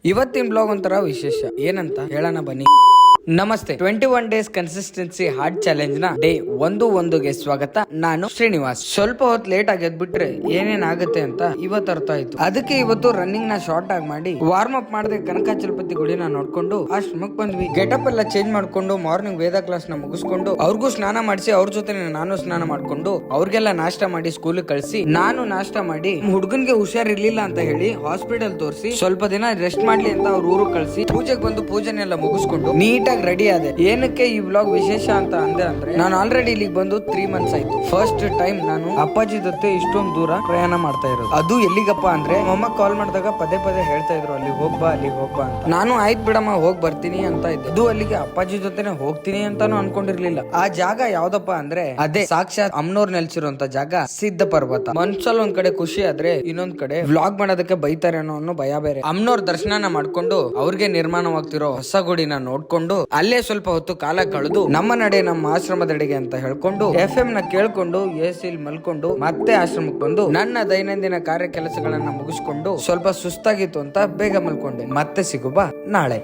ಇವತ್ತಿನ ಬ್ಲಾಗ್ ಒಂಥರ ವಿಶೇಷ ಏನಂತ ಹೇಳೋಣ ಬನ್ನಿ. ನಮಸ್ತೆ. 21 ಡೇಸ್ ಕನ್ಸಿಸ್ಟೆನ್ಸಿ ಹಾರ್ಟ್ ಚಾಲೆಂಜ್ ನ ಡೇ 1-1ಗೆ ಸ್ವಾಗತ. ನಾನು ಶ್ರೀನಿವಾಸ್. ಸ್ವಲ್ಪ ಹೊತ್ತು ಲೇಟ್ ಆಗಿ ಎದ್ಬಿಟ್ರೆ ಏನೇನ್ ಆಗುತ್ತೆ ಅಂತ ಇವತ್ತು ಅರ್ಥ ಆಯ್ತು. ಅದಕ್ಕೆ ಇವತ್ತು ರನ್ನಿಂಗ್ ನ ಶಾರ್ಟ್ ಆಗಿ ಮಾಡಿ ವಾರ್ಮ್ ಅಪ್ ಮಾಡದೆ ಕನಕಾಚಲಪತಿ ಗುಡಿನ ನೋಡ್ಕೊಂಡು ಆಶ್ರಮಕ್ ಬಂದ್ವಿ. ಗೆಟಪ್ ಎಲ್ಲ ಚೇಂಜ್ ಮಾಡ್ಕೊಂಡು ಮಾರ್ನಿಂಗ್ ವೇದ ಕ್ಲಾಸ್ ನ ಮುಗಿಸ್ಕೊಂಡು ಅವ್ರಿಗೂ ಸ್ನಾನ ಮಾಡಿಸಿ ಅವ್ರ ಜೊತೆ ನಾನು ಸ್ನಾನ ಮಾಡ್ಕೊಂಡು ಅವ್ರಿಗೆಲ್ಲ ನಾಷ್ಟ ಮಾಡಿ ಸ್ಕೂಲ್ ಕಳ್ಸಿ ನಾನು ನಾಷ್ಟ ಮಾಡಿ ಹುಡುಗನ್ಗೆ ಹುಷಾರಿರ್ಲಿಲ್ಲ ಅಂತ ಹೇಳಿ ಹಾಸ್ಪಿಟಲ್ ತೋರಿಸಿ ಸ್ವಲ್ಪ ದಿನ ರೆಸ್ಟ್ ಮಾಡ್ಲಿ ಅಂತ ಅವ್ರ ಊರು ಕಳ್ಸಿ ಪೂಜೆಗೆ ಬಂದು ಪೂಜೆನೆಲ್ಲ ಮುಗಿಸ್ಕೊಂಡು ನೀಟಾಗಿ ರೆಡಿ ಆದೆ. ಏನಕ್ಕೆ ಈ ವ್ಲಾಗ್ ವಿಶೇಷ ಅಂತ ಅಂದೆ ಅಂದ್ರೆ ನಾನು ಆಲ್ರೆಡಿ ಇಲ್ಲಿಗೆ ಬಂದು 3 ಮಂತ್ಸ್ ಆಯ್ತು. ಫಸ್ಟ್ ಟೈಮ್ ನಾನು ಅಪ್ಪಾಜಿ ಜೊತೆ ಇಷ್ಟೊಂದು ದೂರ ಪ್ರಯಾಣ ಮಾಡ್ತಾ ಇರೋದು. ಅದು ಎಲ್ಲಿಗಪ್ಪ ಅಂದ್ರೆ ಅಮ್ಮ ಕಾಲ್ ಮಾಡಿದಾಗ ಪದೇ ಪದೇ ಹೇಳ್ತಾ ಇದ್ರು ಅಲ್ಲಿ ಹೋಗ್ಬಾ ಅಂತ. ನಾನು ಆಯ್ತು ಬಿಡಮ್ಮ ಹೋಗ್ ಬರ್ತೀನಿ ಅಂತ ಇದ್ದೆ. ಅದು ಅಲ್ಲಿಗೆ ಅಪ್ಪಾಜಿ ಜೊತೆನೆ ಹೋಗ್ತೀನಿ ಅಂತಾನು ಅನ್ಕೊಂಡಿರ್ಲಿಲ್ಲ. ಆ ಜಾಗ ಯಾವ್ದಪ್ಪ ಅಂದ್ರೆ ಅದೇ ಸಾಕ್ಷಾತ್ ಅಮ್ನೋರ್ ನೆಲೆಸಿರುವಂತ ಜಾಗ ಸಿದ್ಧ ಪರ್ವತ. ಮನ್ಸಲ್ಲಿ ಒಂದ್ ಕಡೆ ಖುಷಿ ಆದ್ರೆ ಇನ್ನೊಂದ್ ಕಡೆ ವ್ಲಾಗ್ ಮಾಡೋದಕ್ಕೆ ಬೈತಾರೆ ಅನ್ನೋ ಭಯ ಬೇರೆ. ಅಮ್ನೋರ್ ದರ್ಶನ ಮಾಡ್ಕೊಂಡು ಅವ್ರಿಗೆ ನಿರ್ಮಾಣವಾಗ್ತಿರೋ ಹೊಸ ಗುಡಿನ ನೋಡ್ಕೊಂಡು ಅಲ್ಲೇ ಸ್ವಲ್ಪ ಹೊತ್ತು ಕಾಲ ಕಳೆದು ನಮ್ಮ ಆಶ್ರಮದೆಡೆಗೆ ಅಂತ ಹೇಳ್ಕೊಂಡು FM ನ ಕೇಳ್ಕೊಂಡು AC ಮಲ್ಕೊಂಡು ಮತ್ತೆ ಆಶ್ರಮಕ್ಕೆ ಬಂದು ನನ್ನ ದೈನಂದಿನ ಕಾರ್ಯ ಕೆಲಸಗಳನ್ನ ಮುಗಿಸ್ಕೊಂಡು ಸ್ವಲ್ಪ ಸುಸ್ತಾಗಿತ್ತು ಅಂತ ಬೇಗ ಮಲ್ಕೊಂಡೆ. ಮತ್ತೆ ಸಿಗುಬಾ ನಾಳೆ.